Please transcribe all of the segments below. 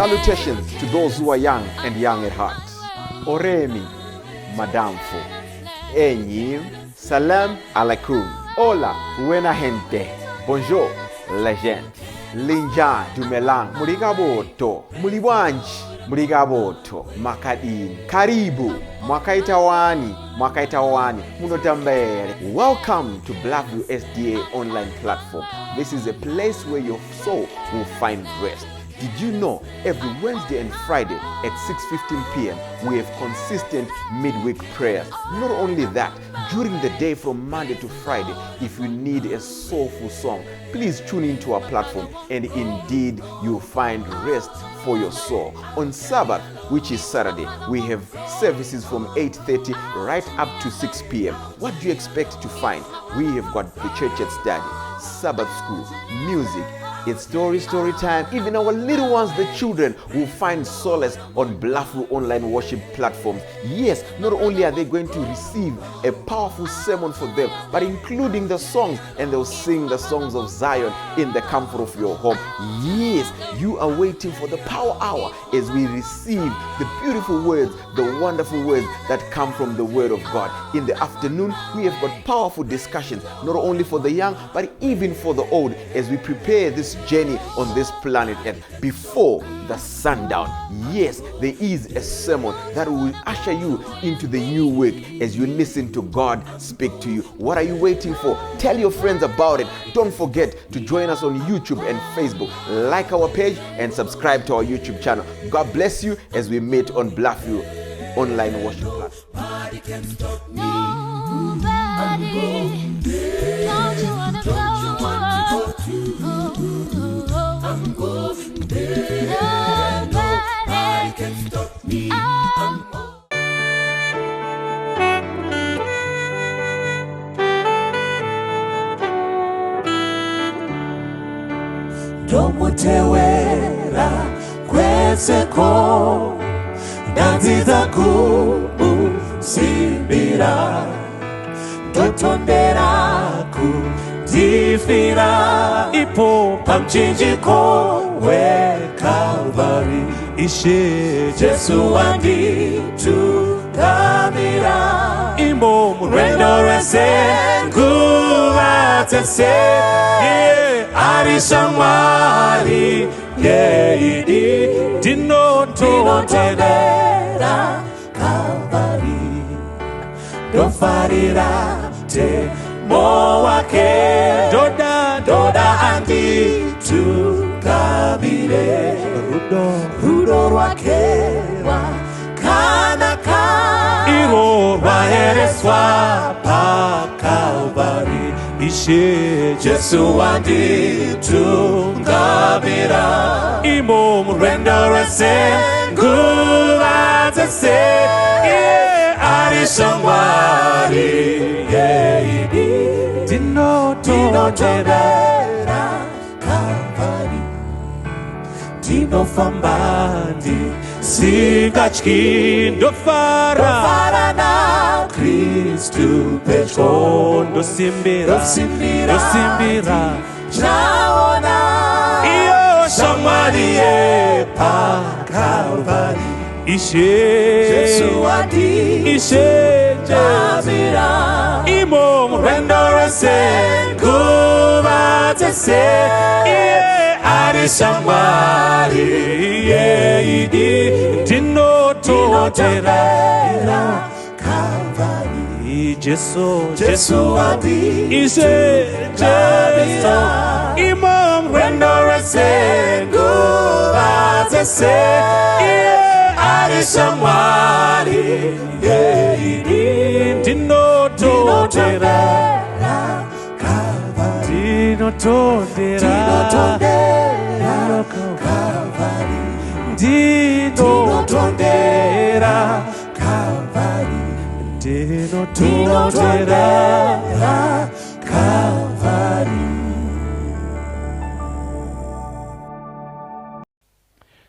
Salutations to those who are young and young at heart. Oremi, Madamfo, Enyim, Salam alaikum, Hola, buena gente, Bonjour, legend, Linja dumelang, Murigaboto, Muliwanji, Murigaboto, Makadin, Karibu, Mwakaitawani, Munotambere. Welcome to Blackview SDA online platform. This is a place where your soul will find rest. Did you know every Wednesday and Friday at 6:15 p.m. we have consistent midweek prayers? Not only that, during the day from Monday to Friday, if you need a soulful song, please tune into our platform and indeed you'll find rest for your soul. On Sabbath, which is Saturday, we have services from 8:30 right up to 6 p.m. What do you expect to find? We have got the church at study, Sabbath school, music. It's story time. Even our little ones, the children, will find solace on Blackview online worship platforms. Yes, not only are they going to receive a powerful sermon for them, but including the songs, and they'll sing the songs of Zion in the comfort of your home. Yes, you are waiting for the power hour as we receive the beautiful words, the wonderful words that come from the Word of God. In the afternoon, we have got powerful discussions, not only for the young, but even for the old, as we prepare this journey on this planet Earth before the sundown. Yes, there is a sermon that will usher you into the new week as you listen to God speak to you. What are you waiting for? Tell your friends about it. Don't forget to join us on YouTube and Facebook. Like our page and subscribe to our YouTube channel. God bless you as we meet on Blackview online worship platform. Nobody can stop me. Nobody. Don't you wanna go? I'm going there. Nobody can stop me. Domutewera kweseko Danziza kusimbira Dotondera kudifira Ipo pamchinjiko we Calvary Ishe Jesu wanditukabira Imo murendo rese Nguva tese Arishamwari Yeidi Dinotondera Calvary Dofarira te Moake Doda andi tukabire Rudo rwake Kanaka Iro rwahereswa pa Calvary Ishe Jesu wanditukabira Imo murendo rese Nguva tese Arishamwari Yeidi Dinotondera Calvary Dinofambandi Sikachki Dofara na Kristu Pecho Dosimbira Chaona Iyo Shamwari pa Calvary Ishe Jesu Jazira Imo murendo rese Nguva tese Arishamwari Yeidi Dinotondera Calvary Jesu Ishe Jazira Imo murendo rese Nguva tese Arishamwari Yeidi Dinotondera Calvary Dinotondera Calvary Dinotondera Calvary Dinotondera Calvary.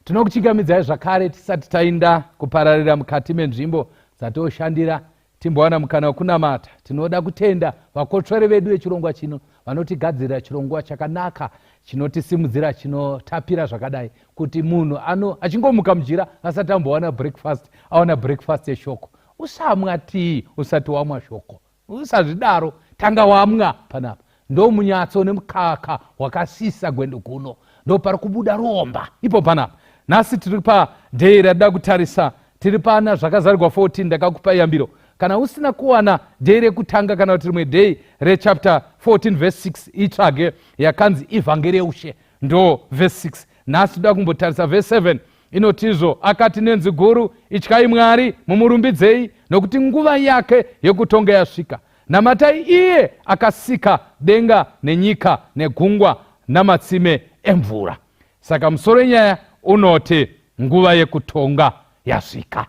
Tinokuchingamidzai zvakare tisati tainda kupararira mukati menzvimbo dzatoshandira. timbowana mukana wekunamata. Tinoda kutenda vakotsvere vedu vechirongwa chino vanotigadzirira chirongwa chakanaka chinotisimudzira chinotapira zvakadai kuti munhu achingomuka mujira asati ambowana breakfast awana breakfast yeshoko. Usamwa tii usati wamwa shoko, usazvidaro, tanga wamwa panapa. Ndo munyatso nemukaka wakasisa gwendo kuno, ndo pari kubuda romba ipo panapa. Nasi tiri padhei radida kutarisa, tiri pana zvakazarirwa 14 ndakakupa yambiro. Kana usina kuwana dhei rekutanga kana kuti rimwe dhei rechapter 14 verse 6 itsvage yakanzi ivhangeri yeushe, ndo verse 6. Nasi toda kumbotarisa verse 7 inotizvo, akati nenzwi guru, ityai Mwari mumurumbidzei, nokuti nguva yake yekutonga yasvika. Namatai iye akasika denga nenyika negungwa namatsime emvura. Saka musoro nyaya unoti nguva yekutonga yasvika.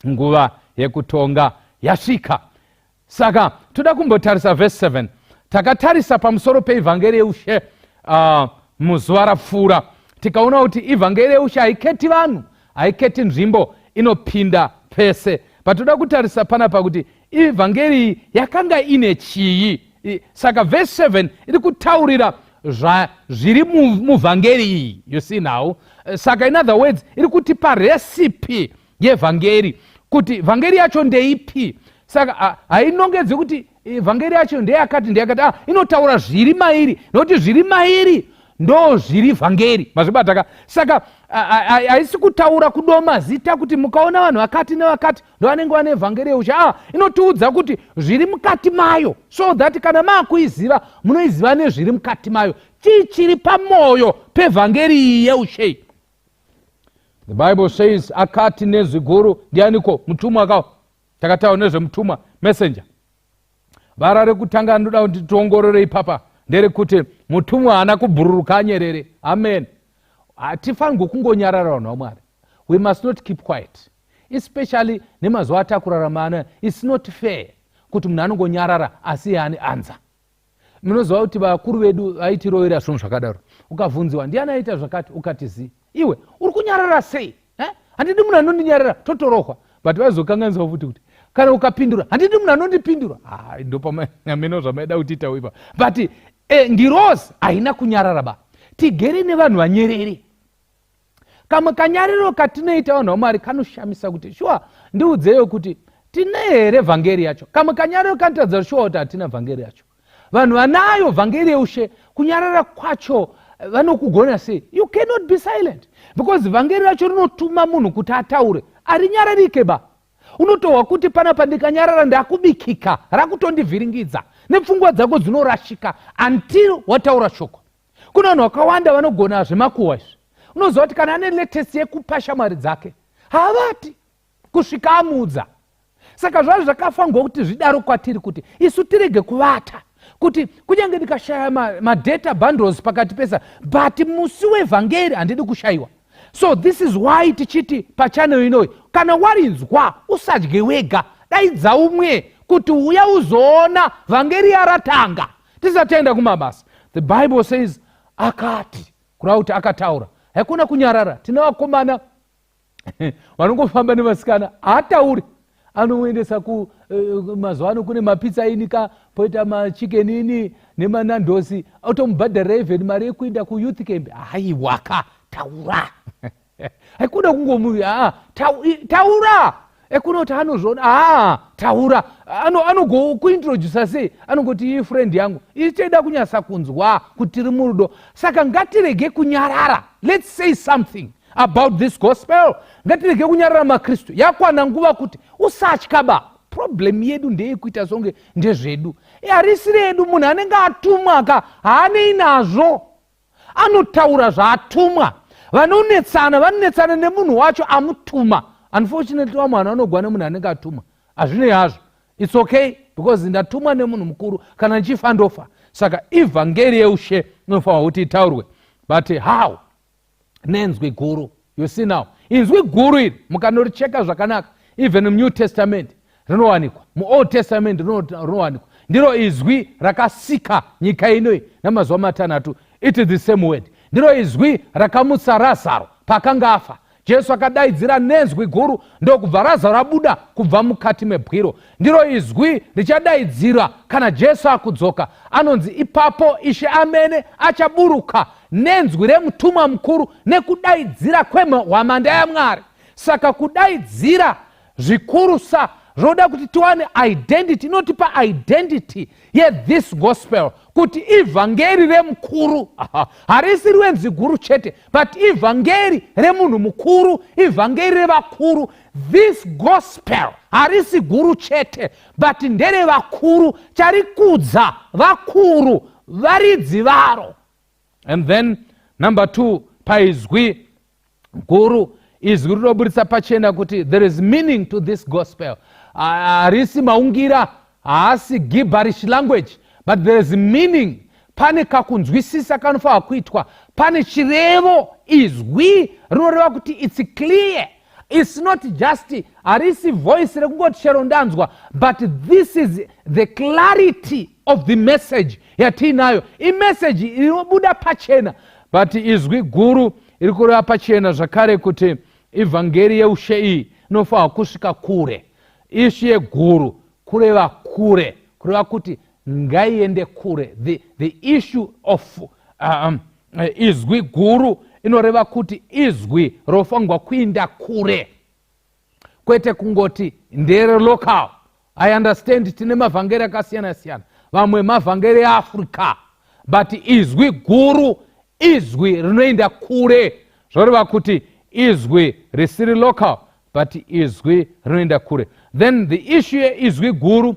Nguva yekutonga yasvika. Saka toda kumbotarisa verse 7. Takatarisa pamusoro peivhangeri yeushe muzuva rapfuura. Tikaona kuti ivhangeri yeushe haiketi vanhu, haiketi nzvimbo, inopinda pese. Patoda kutarisa panapa kuti ivhangeri yakanga ine chii. Saka verse 7 iri kutaurira zviri muvhangeri iyi. You see now? Saka in other words iri kutipa recipe yevhangeri kuti vhangeri yacho ndeipi. Saka hainongedzi kuti vhangeri yacho ndeyakati ndeyakati. Inotaura zviri mairi, nokuti zviri mairi ndo zviri vhangeri. Mazvibataka. Saka haisi kutaura kudoma zita kuti mukaona vanhu vakati nevakati ndo vanenge vane vhangeri yeushe. Inotiudza kuti zviri mukati mayo, so that kana maakuiziva munoiziva nezviri mukati mayo. Chichiri pamoyo pevhangeri iyi yeushe. The Bible says akati nezwi guru. Ndianiko? Mutumwa akawo. Takataura nezvemutumwa, messenger. Vara rekutanga ndoda kuti tiongorore ipapa nderekuti mutumwa haana kubhururuka nyerere. Amen. Hatifanirwi kungonyarara vanhu vaMwari. We must not keep quiet. Especially nemazuva atakurarama anaya, it's not fair kuti munhu anongonyarara asi yaani anza. Munoziva kuti vakuru vedu vaitirovera zvinhu zvakadaro. Ukavhunziwa ndiani aita zvakati, ukati zi. Iwe uri kunyarara sei? Handidi munhu anondinyarara, totorohwa. But vaizokanganisa kuti kana ukapindura handidi munhu anondipindura. Ndo pameno zvamaida kutiita wipa. But ndirozi haina kunyarara ba. Tigere nevanhu vanyerere. Kamwe kanyariro katinoita vanhu vaMwari kanoshamisa kuti shuwa ndiudzeyo kuti tine here vhangeri yacho. Kamwe kanyariro kanotadza shuwa kuti hatina vhangeri yacho. Vanhu vanayo vhangeri yeushe, kunyarara kwacho vanokugona sei. You cannot be silent. Because vhangeri racho rinotuma munhu kuti ataure. Arinyararike ba. Unotohwa kuti panapa ndikanyarara ndakubikika, rakutondivhiringidza. Nepfungwa dzako dzinorashika until wataura shoko. Kuna vanhu vakawanda vanogona zvemakuhwa izvi. Unoziva kuti kana ane latest yekupa shamwari dzake, havati kusvika amuudza. Saka zvazvo zvakafanirwa kuti zvidaro kwatiri kuti isu tirege kuvata. Kuti kunyange ndikashaya madata bundles pakati pesa, but musi wevhangeri handidi kushayiwa. So this is why tichiti pachannel inoyi, kana warinzwa usadye wega, daidza umwe kuti uya uzoona vhangeri yaratanga tisatenda kumabasa. The Bible says akati, kureva kuti akataura. Hakuna kunyarara. Tina vakomana vanongofamba nevasikana, haatauri. Anoendesa mazuva ano kune mapizza inika, poita machicken ini nemanandosi, automubhadharira even mari yekuenda kuyouth camp. Haiwaka, taura. Hakuna kungomuya, taura. Ekunoti anozvona, taura. Anokuintroduce sei, anongoti iyi friend yangu. Ichida kunyasa kunzwa kuti tiri murudo. Saka ngatirege kunyarara. Let's say something about this gospel. Ngatirege kunyarara maKristu. Yakwana nguva kuti usatya ba. Problem yedu ndeyekuita songe ndezvedu. Harisi redu, munhu anenge atumwa haanei nazvo. Anotaura zvaatumwa. Vanonetsana nemunhu wacho amutuma. Unfortunately vamwe vanhu vanogwana munhu anenge atumwa. Hazvinei hazvo. It's okay because ndatumwa nemunhu mukuru, kana ndichifa ndofa. Saka ivhangeri yeushe inofanirwa kuti itaurwe. But how? Nenzwi guru. You see now. Inzwi guru iri mukanoricheka zvakanaka. Even in New Testament rinowanikwa. Mu-Old Testament rinowanikwa. Ndiro izwi rakasika nyika inoyi namazuva matanhatu. It is the same word. Ndiro izwi rakamutsa Lazaro pakanga afa. Jesu akadaidzira nenzwi guru, ndokubva Razaro abuda kubva mukati mebwiro. Ndiro izwi richadaidzira kana Jesu akudzoka. Anonzi ipapo Ishe amene achaburuka nenzwi remutumwa mukuru nekudaidzira kwehwamanda yaMwari. Saka kudaidzira zvikurusa zvoda kuti tiwane identity, inotipa identity this gospel, kuti ivhangeri remukuru harisi rwenzi guru chete, but ivhangeri remunhu mukuru, ivhangeri revakuru. This gospel harisi guru chete, but ndere vakuru, charikudza vakuru, varidzi varo. And then number 2, paizwi guru, izwi rinobudisa pachena kuti there is meaning to this gospel. Harisi maungira, haasi gibberish language, but there is meaning. Pane kakunzwisisa kanofanira kuitwa, pane chirevo. Izwi rinoreva kuti it's clear, it's not just harisi voice rekungoti chero ndanzwa, but this is the clarity of the message yatinayo. Imessage inobuda pachena, but izwi guru iri kureva pachena zvakare kuti ivhangeri yeushe iyi inofanira kusvika kure. Ishu yeguru kureva kure, kureva kuti ngaiende kure. The issue of izwi guru inoreva kuti izwi rofanirwa kuinda kure, kwete kungoti ndere local. I understand tine mavhangeri akasiyana siyana, vamwe mavhangeri eAfrica, but izwi guru izwi rinoenda kure, zvoreva kuti izwi risiri local, but izwi rinoenda kure. Then the issue izwi guru,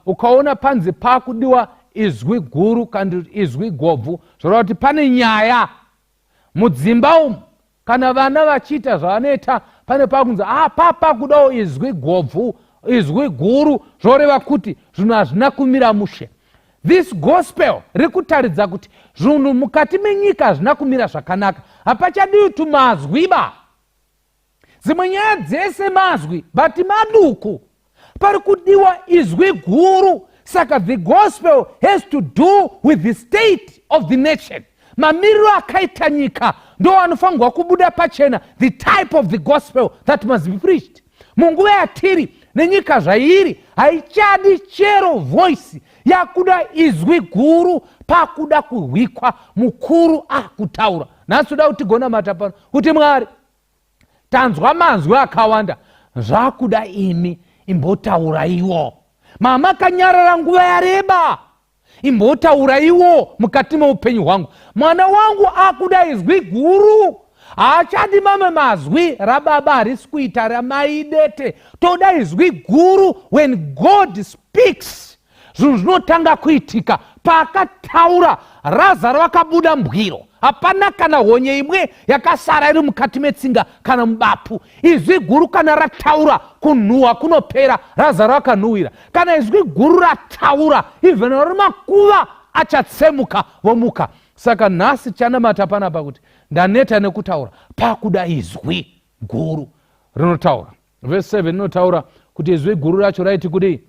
ukaona panzi pakudiwa izwi guru kandi izwi gobvu, zvoreva kuti pane nyaya mudzimba umu, kana vana vachiita zvavanoita, pane pakunzi papa kudawo izwi gobvu, izwi guru, zvoreva kuti zvinhu hazvina kumira mushe. This gospel rikutaridza kuti zvinhu mukati menyika hazvina kumira zvakanaka, hapachadiwi tumazwiba. Dzimwe nyaya dzese mazwi, but maduku. Pari kudiwa izwi guru. Saka the gospel has to do with the state of the nation. Mamiriro akaita nyika ndo anofanirwa kubuda pachena, the type of the gospel that must be preached. Munguva yatiri nenyika zvairi haichadi chero voice yakuda izwi guru pakuda kuhwikwa mukuru akutaura. Nhasi toda kuti gona mata pano kuti Mwari, tanzwa manzwi akawanda, zvakuda imi imbotauraiwo. Mamakanyarara nguva yareba, imbotauraiwo mukati meupenyu hwangu. Mwana wangu akuda izwi guru, haachadi mamwe mazwi rababa harisi kuita ramaidete. Toda izwi guru. When God speaks, zvinhu zvinotanga kuitika. Paakataura Razaro akabuda mbwiro, hapana kana honye imwe yakasara iri mukati metsinga kana mubapu. Izwi guru kana rataura, kunhuhwa kunopera, Razaro akanhuhwira. Kana izwi guru rataura, even vari makuva achatsemuka vomuka. Saka nhasi chanamata panapa kuti ndaneta nekutaura pakuda izwi guru rinotaura. Verse 7 rinotaura kuti izwi guru racho raiti kudii?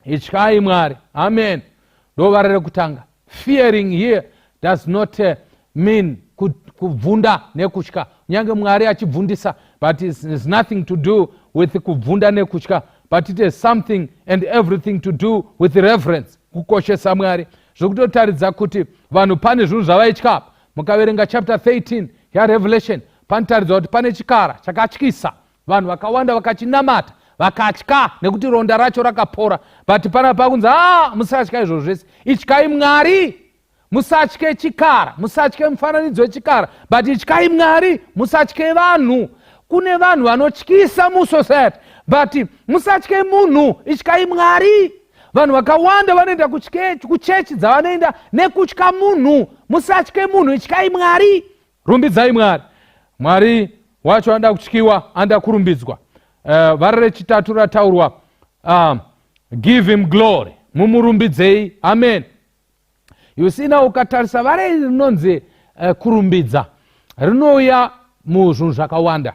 Ityai Mwari. Amen. Ndova rekutanga. Fearing here does not mean kubvunda nekutya. Nyange Mwari achibvundisa, but it has nothing to do with kubvunda nekutya, but it has something and everything to do with reverence, kukoshesa Mwari. Zvokutotaridza kuti vanhu pane zvinhu zvavaitya. Mukaverenga chapter 13 yaRevelation, panotaridza kuti pane chikara chakatyisa, vanhu vakawanda vakachinamata, vakatya nekuti ronda racho rakapora. But panapa kunzi musatya izvozvo zvese, ityai Mwari. Musatye chikara, musatye mufananidzo wechikara, but ityai Mwari, musatye vanhu. Kune vanhu vanotyisa musociety, but musatye munhu, ityai Mwari. Vanhu vakawanda vanoenda kuchechi dzavanoenda nekutya munhu. Musatye munhu, ityai Mwari. Rumbidzai Mwari. Mwari wacho anoda kutyiwa, anoda kurumbidzwa. Vhara rechitatu rataurwa, give him glory. Mumurumbidzei. Amen. You see now, ukatarisa vhara iri rinonzi kurumbidza rinouya muzvinhu zvakawanda.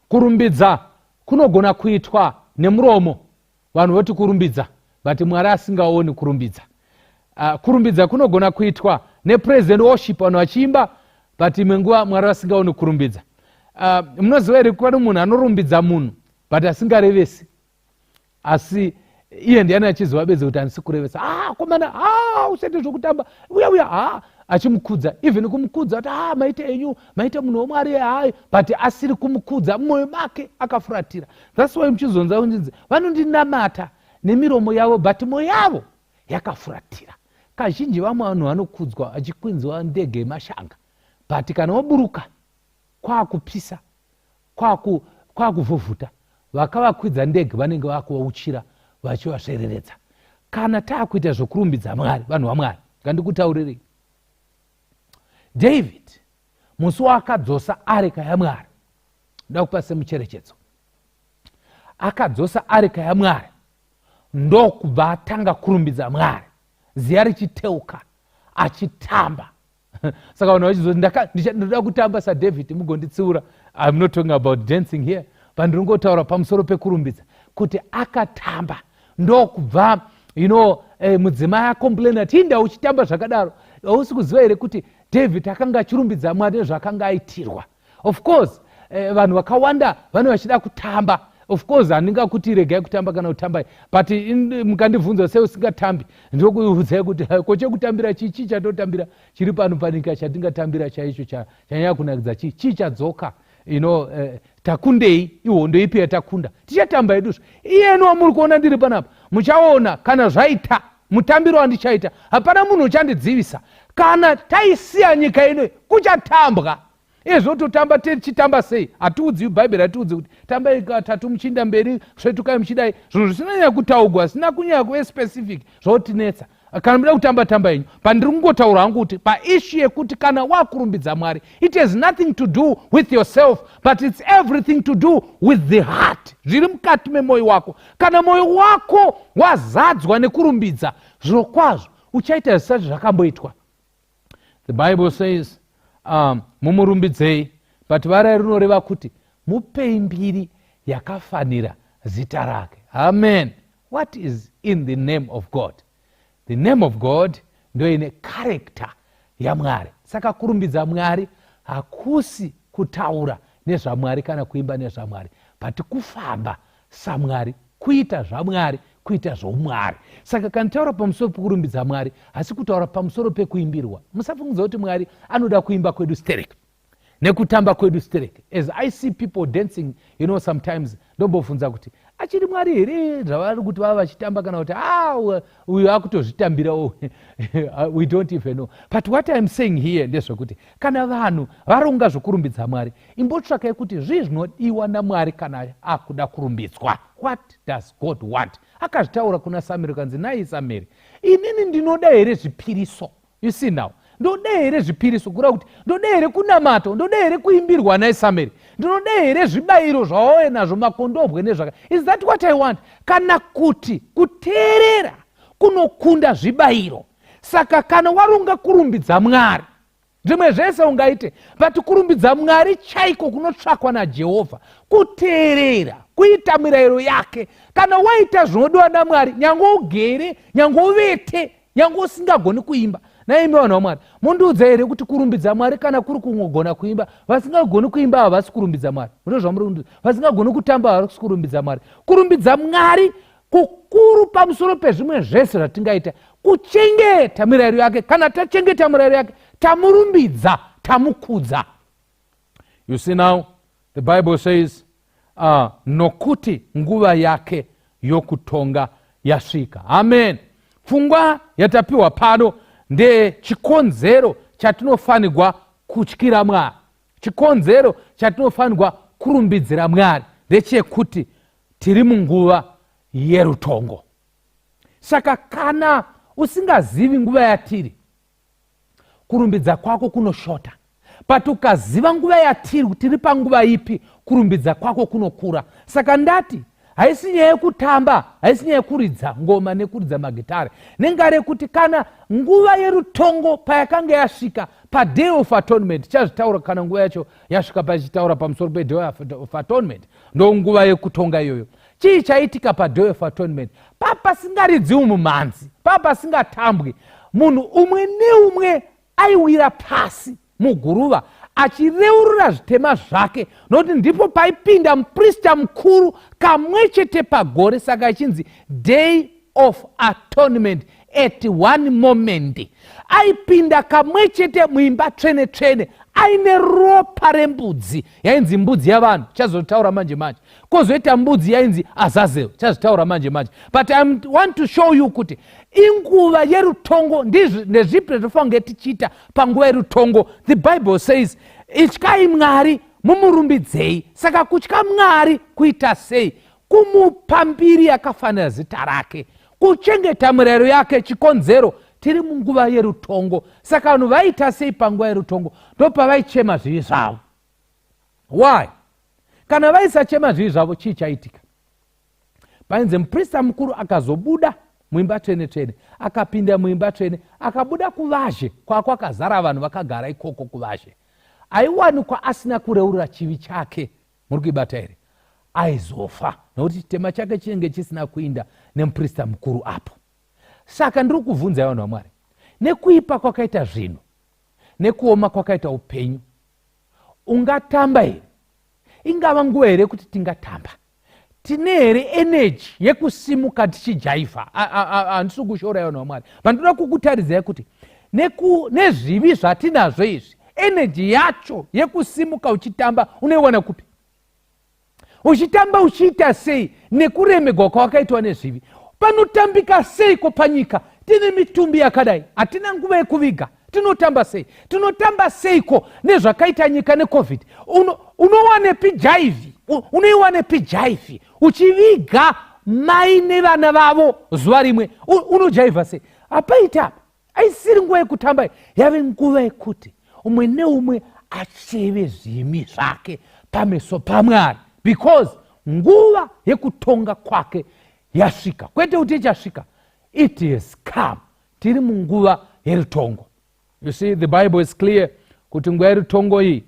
Kurumbidza kunogona kuitwa nemuromo, vanhu voti kurumbidza, but Mwari asingaoni kurumbidza. Kurumbidza kunogona kuitwa nepresent worship, vanhu vachiimba, but imwe nguva Mwari asingaoni kurumbidza. munoziva here kuva nemunhu anorumbidza munhu but asingarevesi, asi iye ndiani achiziva bedzi kuti handisi kurevesa. Komana usaite zvokutamba, uya achimukudza, even kumukudza kuti maite enyu, maite munhu womwari hai, but asiri kumukudza, mumwoyo make akafuratira. That's why muchizonza kunzi vanondinamata nemiromo yavo but mwoyo yavo yakafuratira. Kazhinji vamwe vanhu vanokudzwa achikwinzwa ndege yemashanga, but kana waburuka kwakupisa, kwakuvhuvhuta, vakavakwidza ndege vanenge vakuvauchira vachivasvereredza. Kana taakuita zvokurumbidza Mwari, vanhu vaMwari, ngandikutaurirei. David musi waakadzosa areka yaMwari, ndoda kupa semucherechedzo, akadzosa areka yaMwari ndokubva atanga kurumbidza Mwari, ziya richiteuka, achitamba. Saka vanhu vachizoti ndoda kutamba saDavid, mugonditsiura. I'm not talking about dancing here, but ndiringotaura pamusoro pekurumbidza, kuti akatamba ndokubva mudzimai akomplaina ati inda uchitamba zvakadaro, hausi kuziva here kuti David akanga achirumbidza Mwari nezvakanga aitirwa. Of course vanhu vakawanda vanhu vachida kutamba. Of course handingakuti regai kutamba kana kutambai, but mukandibvunza sei usingatambi, ndokuudzai kuti kochekutambira chii chatotambira chiri pano panyika chatingatambira chaicho chanyanya kunakidza chii chadzoka, takundei, ihondo ipi yatakunda, tichatamba heduzvo. Iyeni wamuri kuona ndiri panapa, muchaona kana zvaita mutambiro wandichaita, hapana munhu uchandidzivisa. Kana taisiya nyika ino kuchatambwa. Ezvototamba tichitamba sei? Hatiudzi Bhaibheri, hatiudzi kuti tambai katatu muchinda mberi, svetukai muchidai. Zvinhu zvisinanyanya kutaurwa, zvisina kunyanya kuve specific, zvotinetsa. Kana muda kutamba tamba yenyu, pandiri kungotaura hangu kuti paishu yekuti kana wakurumbidza Mwari, it has nothing to do with yourself, but it's everything to do with the heart. Zviri mukati memwoyo wako. Kana mwoyo wako wazadzwa nekurumbidza, zviro kwazvo uchaita zvisati zvakamboitwa. The Bible says, mumurumbidzei, but varai rinoreva kuti mupei mbiri yakafanira zita rake. Amen. What is in the name of God? The name of God ndoine character yaMwari. Saka kurumbidza Mwari hakusi kutaura nezvaMwari kana kuimba nezvaMwari, but kufamba saMwari, kuita zvaMwari, kuita zvoumwari. Saka kana taura pamusoro pekurumbidza Mwari, hasi kutaura pamusoro pekuimbirwa. Musafungudza kuti Mwari anoda kuimba kwedu stereke nekutamba kwedu stereke. As I see people dancing, sometimes ndombofunza kuti achiri Mwari here zvavari kuti vava vachitamba kana kuti uyu akutozvitambira. We don't even know. But what I'm saying here ndezvekuti kana vanhu varonga zvokurumbidza Mwari, imbotsvakai kuti zvii zvinodiwa naMwari kana akuda kurumbidzwa. What does God want? Akazvitaura kuna Samueri kanzi, nai Samueri, inini ndinoda here zvipiriso. You see now, ndoda here zvipiriso, kura kuti ndoda here kunamato, ndoda here kuimbirwa nai Samueri, ndinoda here zvibayiro zvauye nazvo, makondobwe nezvaka. Is that what I want? Kana kuti kuteerera kunokunda zvibayiro. Saka kana waronga kurumbidza Mwari, zvimwe zvese ungaite, but kurumbidza Mwari chaiko kunotsvakwa naJehovha, kuteerera, kuita mirayiro yake. Kana waita zvinodiwa naMwari, nyange ugere, nyange uvete, nyange usingagoni kuimba. Naimba vanhu vaMwari, mundiudza here kuti kurumbidza Mwari kana kuri kungogona kuimba, vasingagoni kuimba havasi kurumbidza Mwari. Ndozvamuri kundiudza, vasingagoni kutamba havasi kurumbidza Mwari. Kurumbidza Mwari kukuru pamusoro pezvimwe zvese zvatingaita, kuchengeta mirayiro yake. Kana tachengeta mirayiro yake, tamurumbidza, tamukudza. You see now, the Bible says, nokuti nguva yake yokutonga yasvika. Amen. Pfungwa yatapiwa pano ndechikonzero chatinofanirwa kutyira Mwari. Chikonzero chatinofanirwa kurumbidzira Mwari ndechekuti tiri munguva yerutongo. Saka kana usingazivi nguva yatiri, kurumbidza kwako kunoshota. But ukaziva nguva yatiri, tiri panguva ipi, kurumbidza kwako kunokura. Saka ndati haisi nyaya yekutamba, haisi nyaya yekuridza ngoma nekuridza magitare. Nengare kuti kana nguva yerutongo payakanga yasvika, paday of atonement, chazvitaura kana nguva yacho yasvika pachitaura pamusoro peday of atonement, ndo nguva yekutonga iyoyo. Chii chaitika paday of atonement? Papasingaridziwi mumhanzi, papasingatambwi, munhu umwe neumwe aiwira pasi muguruva achireurura zvitema zvake, nokuti ndipo paipinda muprista mukuru kamwe chete pagore. Saka ichinzi Day of Atonement. At one moment aipinda kamwe chete muimba tsvene-tsvene aine ropa rembudzi yainzi mbudzi yavanhu, chazotaura manje manje. Kozoita mbudzi yainzi Azazel, chazotaura manje manje. But I want to show you kuti inguva yerutongo ndezvipi zvatofange tichita panguva yerutongo. The Bible says, ityai Mwari mumurumbidzei. Saka kutya Mwari kuita sei? Kumupa mbiri yakafanira zita rake, kuchengeta mirayiro yake chikonzero. Tiri munguva yerutongo. Saka vanhu vaita sei panguva yerutongo? Ndopavaichema zvivi zvavo. Why? Kana vaisachema zvivi zvavo, chii chaitika? Painzi muprista mukuru akazobuda muimba tsvene-tsvene, akapinda muimba tsvene, akabuda kuvazhe kwakwakazara vanhu vakagara ikoko kuvazhe. Aiwanikwa asina kureurura chivi chake, muri kuibata here, aizofa, nokuti chitema chake chinenge chisina kuinda nemuprista mukuru apo. Saka ndiri kuvhunza vanhu vaMwari, nekuipa kwakaita zvinhu, nekuoma kwakaita upenyu, ungatamba here? Ingava nguva here kuti tingatamba? Tine here energy yekusimuka tichijaivha? Handisi kushora vanhu vaMwari, vandoda kukutaridzai kuti nezvivi zvatinazvo izvi, energy yacho yekusimuka uchitamba unoiwana kupi? Uchitamba uchiita sei nekuremegwa kwawakaitwa nezvivi? Panotambika seiko panyika? Tine mitumbi yakadai, hatina nguva yekuviga. Tinotamba sei? Tinotamba seiko nezvakaita nyika neCovid? Unowanepi jaivhi? Unoiwanepi jaivhi uchiviga mai nevana vavo zuva rimwe? Unojaivha sei? Apaita apa aisiri nguva yekutamba, yave nguva yekuti umwe neumwe acheve zvimi zvake pameso paMwari, because nguva yekutonga kwake yasvika. Kwete kuti ichasvika, it has come. Tiri munguva yerutongo. You see, the Bible is clear kuti nguva yerutongo iyi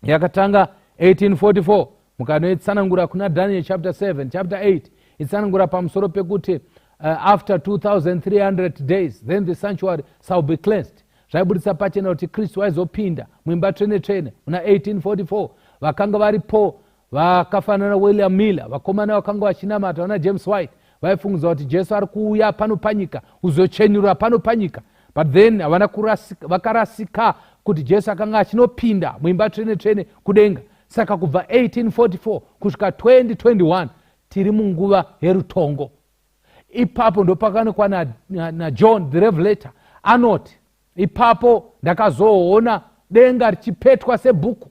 yakatanga 1844. Mukanoitsanangura kuna Daniel chapter 7, chapter 8, itsanangura pamusoro pekuti after 2300 days then the sanctuary shall be cleansed. Zvaibudisa pachena kuti Kristu aizopinda muimba tsvene-tsvene muna 1844. Vakanga varipo vakafanana William Miller, vakomana vakanga vachinamata vana James White, vaifungudza kuti Jesu ari kuuya pano panyika, uzochenurura pano panyika. But then vakarasika kuti Jesu akanga achinopinda muimba tsvene-tsvene kudenga. Saka kubva 1844 kusvika 2021 tiri munguva yerutongo. Ipapo ndopakaonekwa na John the Revelator anoti, ipapo ndakazoona denga richipetwa sebhuku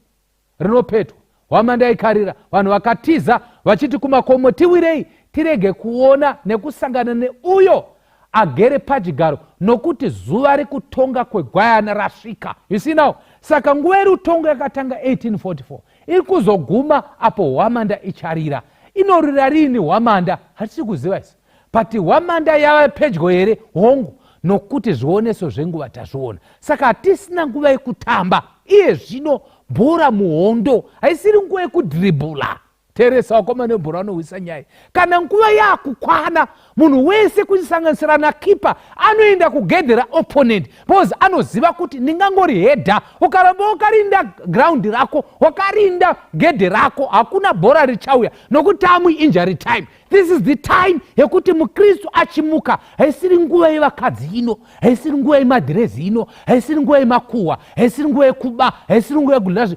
rinopetwa. Hwamanda ikarira, vanhu vakatiza vachiti kumakomo, tiwirei tirege kuona nekusangana neuyo agere pachigaro, nokuti zuva rekutonga kwegwayana rasvika. You see now? Saka nguva yerutongo yakatanga 1844 iri kuzoguma apo hwamanda icharira. Inorira rini hwamanda? Hatisi kuziva isi, but hwamanda yava pedyo here hongu, nokuti zvioneso zvenguva tazviona. Saka hatisina nguva yekutamba iye zvino. Bhora muhondo haisiri nguva yekudhiribhula. Teresa wakoma nebhora anohwisa nyaya. Kana nguva yakukwana, munhu wese kuchisanganisira nakipa anoenda kugedhera opponent, because anoziva kuti ndingangori hedha. Ukaramba wakarinda ground rako, wakarinda gedhe rako, hakuna bhora richauya, nokuti injury time. This is the time yekuti mukristu achimuka. Haisiri nguva yevakadzi ino, haisiri nguva yemadhirezi ino, haisiri nguva yemakuhwa, haisiri nguva yekuba, haisiri nguva yekudla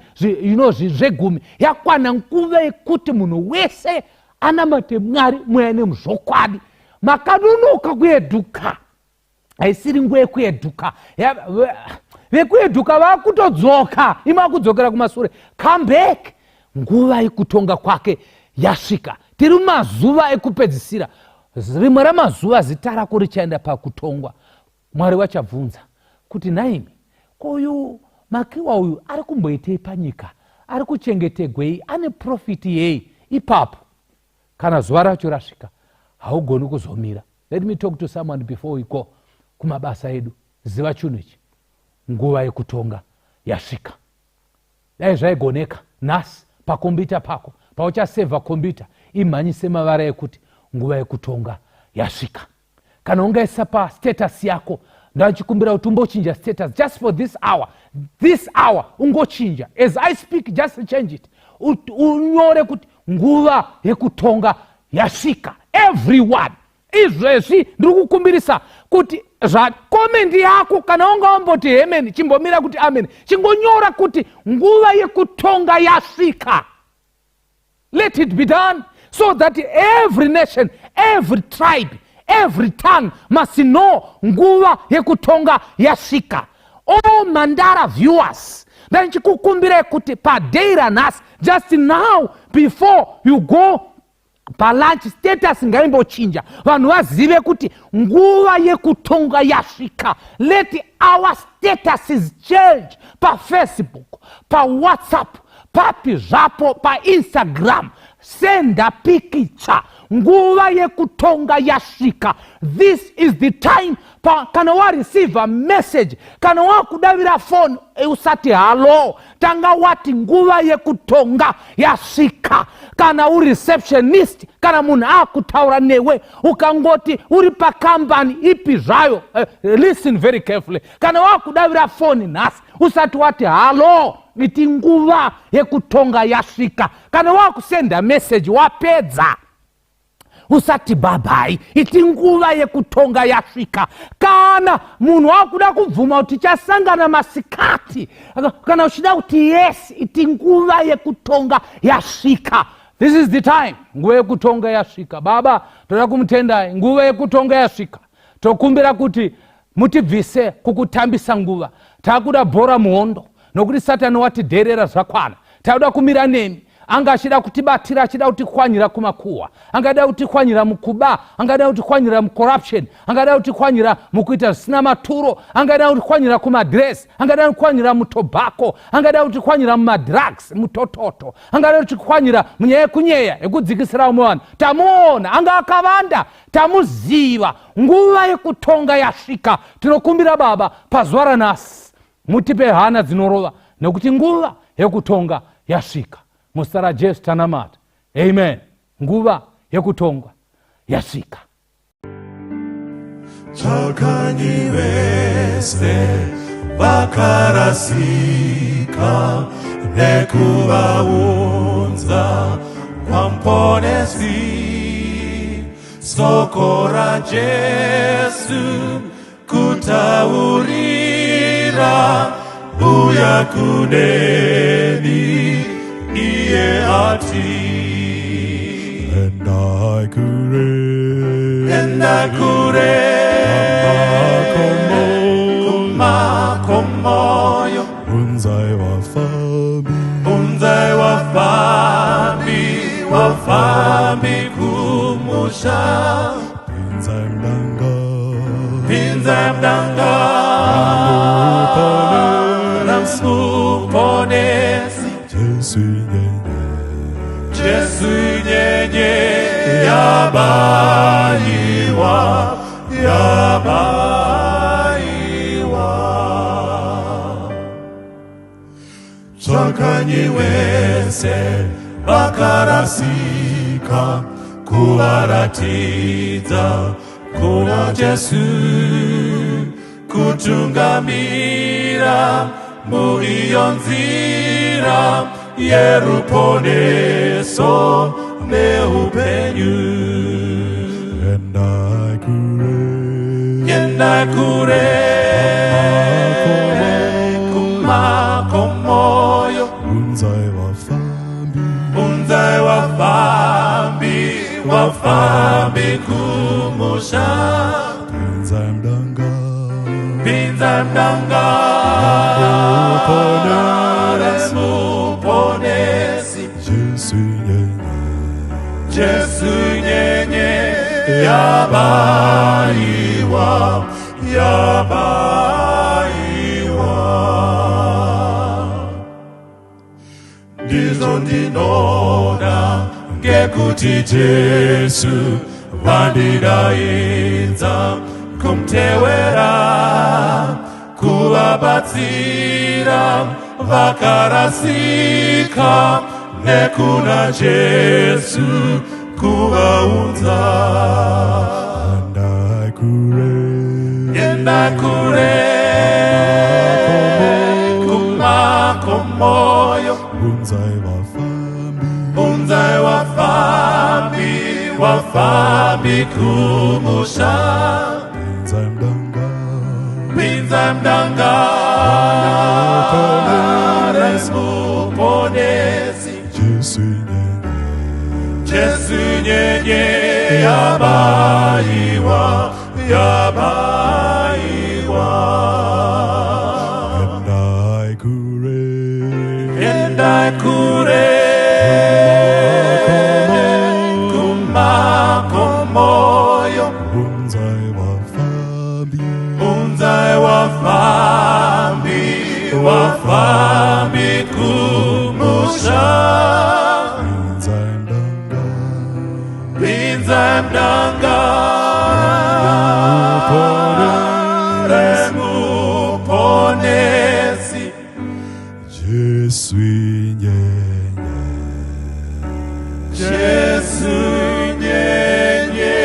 zvegumi. Yakwana nguva yekuti munhu wese anamate Mwari mweya nemuzvokwadi. Makanonoka kueduka, haisiri nguva yekueduka. Vekueduka vakutodzoka, imakudzokera kumashure. Come back. Nguva yekutonga kwake yasvika. Tiri mazuva ekupedzisira. Rimwe ramazuva zita rako richaenda pakutongwa. Mwari wachabvunza kuti naimi, ko uyu Makiwa uyu ari kumboitei panyika? Ari kuchengetegwei? Ane profiti yei? Ipapo kana zuva racho rasvika, haugoni kuzomira. Let me talk to someone before we go kumabasa edu. Ziva chinhu ichi, nguva yekutonga yasvika. Dai zvaigoneka nhasi pakombiyuta pako, pauchasevha kombiyuta, imhanyise mavara ekuti nguva yekutonga yasvika. Kana ungaisa pastatus yako, ndachikumbira kuti umbochinja status just for this hour, this hour ungochinja. As I speak, just change it. Unyore kuti nguva yekutonga yasvika. Everyone. Izvezvi ndiri kukumbirisa kuti komendi yako kana ungaomboti amen chimbomira kuti amen chingonyora kuti nguva yekutonga yasvika. Let it be done so that every nation, every tribe, every tongue must know nguva yekutonga yasvika. All Mandara viewers, ndichikukumbire kuti padeira nhasi, just now before you go palunch, status ngaimbochinja vanhu vazive kuti nguva yekutonga yasvika. Let our statuses change paFacebook, paWhatsApp, papi zvapo, paInstagram. Senda picture. Nguva yekutonga yasvika. This is the time. Kana wa receive a message, kana wa kudavira phone, usati hello, tanga wati nguva yekutonga yasvika. Kana uri receptionist, kana munhu akutaura newe ukangoti uri pa company ipi zvayo, listen very carefully. Kana wa kudavira phone nhasi, usati wati hello, iti nguva yekutonga yasvika. Kana wa kusenda message wapedza, usati babai, iti nguva yekutonga yasvika. Kana munhu wakuda kubvuma kuti chasangana masikati, kana uchida kuti yes, iti nguva yekutonga yasvika. This is the time. Nguva yekutonga yasvika. Baba, toda kumutendai, nguva yekutonga yasvika. Tokumbira kuti mutibvise kukutambisa nguva. Takuda bhora muhondo, nokuti Satani watidherera zvakwana. Takuda kumira nemi. Anga achida kutibatira, achida kutikwanyira kumakuwa, angada kutikwanyira mukuba, angada kutikwanyira mucorruption, angada kutikwanyira mukuita zvisina maturo, angada kutikwanyira kumadress, angada kutikwanyira mutobacco, angada kutikwanyira mumadrugs, mutototo, angada kutikwanyira munyaya yekunyeya yekudzikisira vanhu. Tamuona anga akavanda, tamuziva. Nguva yekutonga yasvika. Tinokumbira Baba pazuva ranhasi mutipe hana dzinorova, nekuti nguva yekutonga yasvika. Mustara Jesu tanamata. Amen. Nguva yekutonga yasvika. Chakanyi vese vakarasika nekuvaunza kwamuponesi. Soko raJesu kutaurira uya kuneni iye ati. Endakure kumakomoyo unzai wafambi kumusha pinza mdanga ramsuponesi Jesu nyenye yabayiwa. Chakanyi wese vakarasika kuvaratidza kuna Jesu, kutungamira muiyo nzira yeruponeso neupenyu. Endakure kumakomoyo unzai wafambi kumusha pinza mdanga remuponesi Jesu nyenye yabayiwa. Ndizo ndinoda ngekuti Jesu vandidaidza kumtevera, kuvabatsira vakarasika nekuna Jesu kuvaunza. Endakure wafambi kumusha Pinza mdanga Muponesi Jesu nyenye Yabaiwa And I kure Kumakomoyo Unzai wafambi kumusha Pinza mdanga Muponesi Jesu nyenye